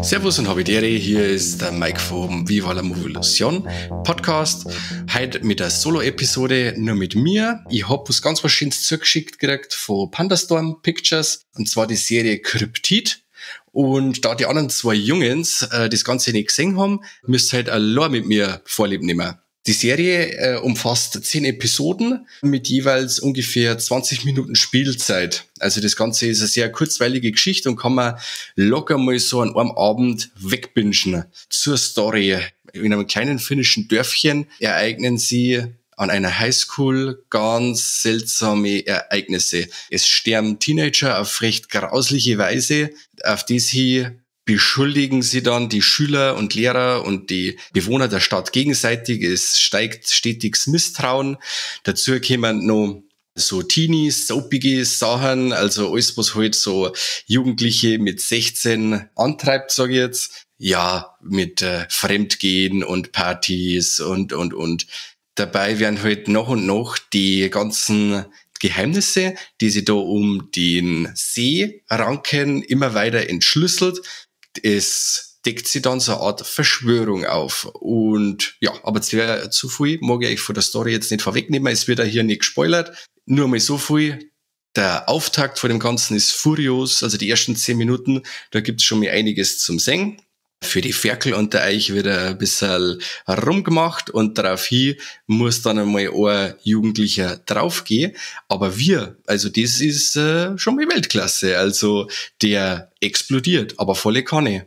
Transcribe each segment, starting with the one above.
Servus und Habidere, hier ist der Mike vom Viva la Movolution Podcast. Heute mit der Solo-Episode nur mit mir. Ich hab was ganz Schönes zugeschickt gekriegt von Pandastorm Pictures, und zwar die Serie Kryptid. Und da die anderen zwei Jungens das Ganze nicht gesehen haben, müsst ihr halt allein mit mir Vorlieb nehmen. Die Serie umfasst 10 Episoden mit jeweils ungefähr 20 Minuten Spielzeit. Also das Ganze ist eine sehr kurzweilige Geschichte und kann man locker mal so an einem Abend wegbingen. Zur Story. In einem kleinen finnischen Dörfchen ereignen sie an einer Highschool ganz seltsame Ereignisse. Es sterben Teenager auf recht grausliche Weise, auf die sie beschuldigen sie dann die Schüler und Lehrer und die Bewohner der Stadt gegenseitig. Es steigt stetiges Misstrauen. Dazu kommen noch so Teenies, soapige Sachen, also alles, was halt so Jugendliche mit 16 antreibt, sage ich jetzt. Ja, mit Fremdgehen und Partys und. Dabei werden halt nach und nach die ganzen Geheimnisse, die sie da um den See ranken, immer weiter entschlüsselt. Es deckt sich dann so eine Art Verschwörung auf. Und ja, aber zu viel mag ich euch von der Story jetzt nicht vorwegnehmen. Es wird ja hier nicht gespoilert. Nur mal so viel. Der Auftakt von dem Ganzen ist furios. Also die ersten 10 Minuten, da gibt's schon mal einiges zum Singen. Für die Ferkel unter euch wird ein bisschen rumgemacht und daraufhin muss dann einmal ein Jugendlicher draufgehen. Aber also das ist schon mal Weltklasse. Also der explodiert, aber volle Kanne.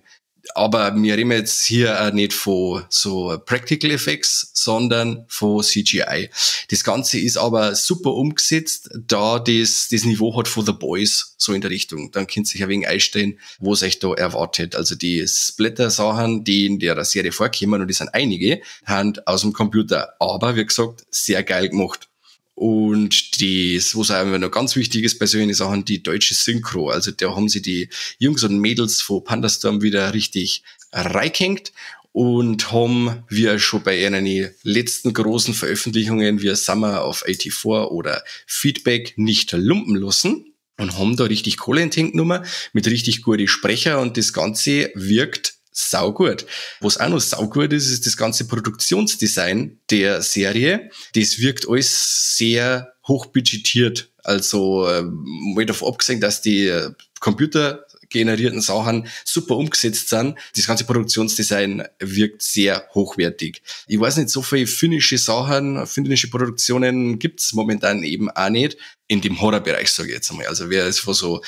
Aber wir reden jetzt hier auch nicht von so Practical Effects, sondern von CGI. Das Ganze ist aber super umgesetzt, da das Niveau hat von The Boys, so in der Richtung. Dann könnt ihr sich ein wenig einstellen, wo es euch da erwartet. Also die Splatter-Sachen, die in der Serie vorkommen, und die sind einige, sind aus dem Computer. Aber, wie gesagt, sehr geil gemacht. Und das, was auch immer noch ganz wichtig ist bei solchen Sachen, die deutsche Synchro. Also da haben sie die Jungs und Mädels von Pandastorm wieder richtig reingehängt und haben, wie schon bei ihren letzten großen Veröffentlichungen wie Summer of 84 oder Feedback, nicht lumpen lassen und haben da richtig Kohle in den Tank genommen mit richtig guten Sprecher, und das Ganze wirkt saugut. Was auch noch saugut ist, ist das ganze Produktionsdesign der Serie. Das wirkt alles sehr hochbudgetiert. Also mal davon abgesehen, dass die computergenerierten Sachen super umgesetzt sind. Das ganze Produktionsdesign wirkt sehr hochwertig. Ich weiß nicht, so viele finnische Produktionen gibt's momentan eben auch nicht. In dem Horrorbereich, sage ich jetzt einmal. Also wer ist von so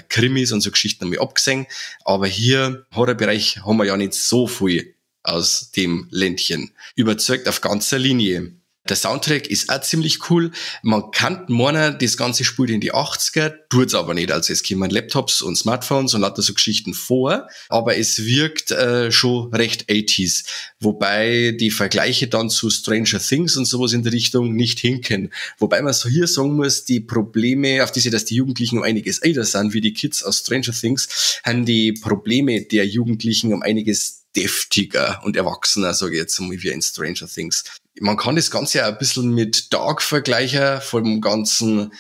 Krimis und so Geschichten einmal abgesehen. Aber hier, Horrorbereich, haben wir ja nicht so viel aus dem Ländchen. Überzeugt auf ganzer Linie. Der Soundtrack ist auch ziemlich cool. Man kann meinen, das Ganze spielt in die 80er, tut's aber nicht. Also es kommen Laptops und Smartphones und lauter so Geschichten vor, aber es wirkt schon recht 80s. Wobei die Vergleiche dann zu Stranger Things und sowas in der Richtung nicht hinken. Wobei man so hier sagen muss, die Probleme, auf diese, dass die Jugendlichen um einiges älter sind, wie die Kids aus Stranger Things, haben die Probleme der Jugendlichen um einiges deftiger und erwachsener, sage ich jetzt mal, wie in Stranger Things. Man kann das Ganze auch ein bisschen mit Dark vergleichen, von der ganzen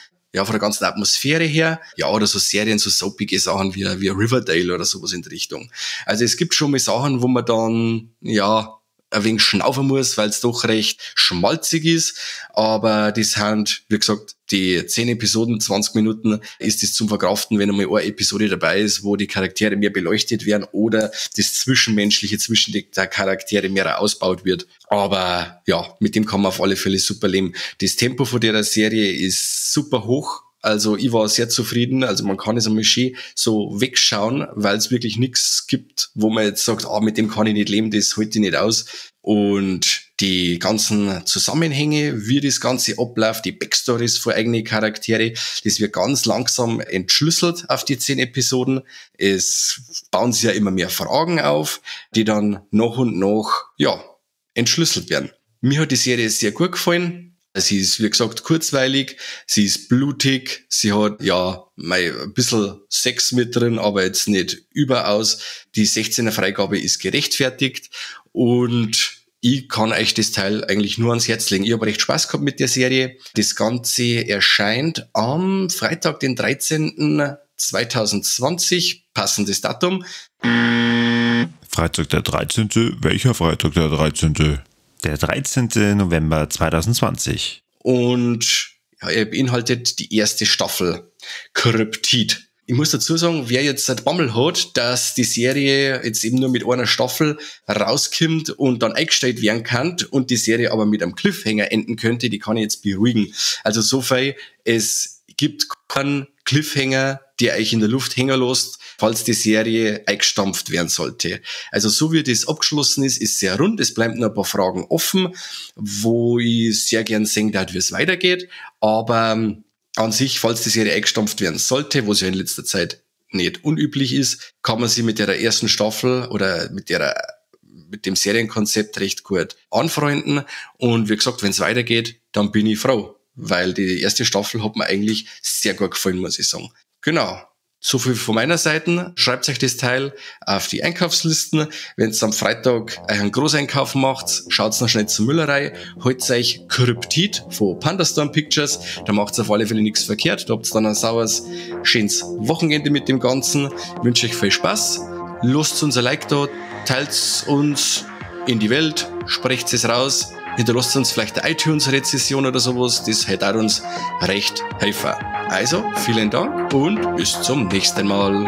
Atmosphäre her. Ja, oder so Serien, so soapige Sachen wie Riverdale oder sowas in der Richtung. Also es gibt schon mal Sachen, wo man dann, ein wenig schnaufen muss, weil es doch recht schmalzig ist. Aber das sind, wie gesagt, die 10 Episoden, 20 Minuten ist es zum Verkraften, wenn einmal eine Episode dabei ist, wo die Charaktere mehr beleuchtet werden oder das Zwischenmenschliche zwischen der Charaktere mehr ausgebaut wird. Aber ja, mit dem kann man auf alle Fälle super leben. Das Tempo von der Serie ist super hoch. Also ich war sehr zufrieden. Also man kann es einmal schön so wegschauen, weil es wirklich nichts gibt, wo man jetzt sagt, mit dem kann ich nicht leben, das halte ich nicht aus. Und die ganzen Zusammenhänge, wie das Ganze abläuft, die Backstories von eigenen Charaktere, das wird ganz langsam entschlüsselt auf die 10 Episoden. Es bauen sich ja immer mehr Fragen auf, die dann nach und nach, entschlüsselt werden. Mir hat die Serie sehr gut gefallen. Sie ist, wie gesagt, kurzweilig, sie ist blutig, sie hat ja ein bisschen Sex mit drin, aber jetzt nicht überaus. Die 16er Freigabe ist gerechtfertigt und ich kann euch das Teil eigentlich nur ans Herz legen. Ich habe recht Spaß gehabt mit der Serie. Das Ganze erscheint am Freitag, den 13.2020, passendes Datum. Freitag der 13. Welcher Freitag der 13.? Der 13. November 2020. Und ja, er beinhaltet die erste Staffel Kryptid. Ich muss dazu sagen, wer jetzt ein Bammel hat, dass die Serie jetzt eben nur mit einer Staffel rauskommt und dann eingestellt werden kann und die Serie aber mit einem Cliffhanger enden könnte, die kann ich jetzt beruhigen. Also so viel, es gibt keinen Cliffhanger, der euch in der Luft hängen lässt, falls die Serie eingestampft werden sollte. Also so wie das abgeschlossen ist sehr rund. Es bleiben noch ein paar Fragen offen, wo ich sehr gern sehen darf, wie es weitergeht. Aber an sich, falls die Serie eingestampft werden sollte, was ja in letzter Zeit nicht unüblich ist, kann man sie mit der ersten Staffel oder mit dem Serienkonzept recht gut anfreunden. Und wie gesagt, wenn es weitergeht, dann bin ich froh, weil die erste Staffel hat mir eigentlich sehr gut gefallen, muss ich sagen. Genau. So viel von meiner Seite. Schreibt euch das Teil auf die Einkaufslisten. Wenn ihr am Freitag einen Großeinkauf macht, schaut noch schnell zur Müllerei. Holt euch Kryptid von Pandastorm Pictures. Da macht ihr auf alle Fälle nichts verkehrt. Da habt ihr dann ein sauberes, schönes Wochenende mit dem Ganzen. Ich wünsche euch viel Spaß. Lasst uns ein Like da, teilt uns in die Welt, sprecht es raus. Hinterlasst uns vielleicht eine iTunes-Rezession oder sowas. Das hätte auch uns recht helfen. Also, vielen Dank und bis zum nächsten Mal.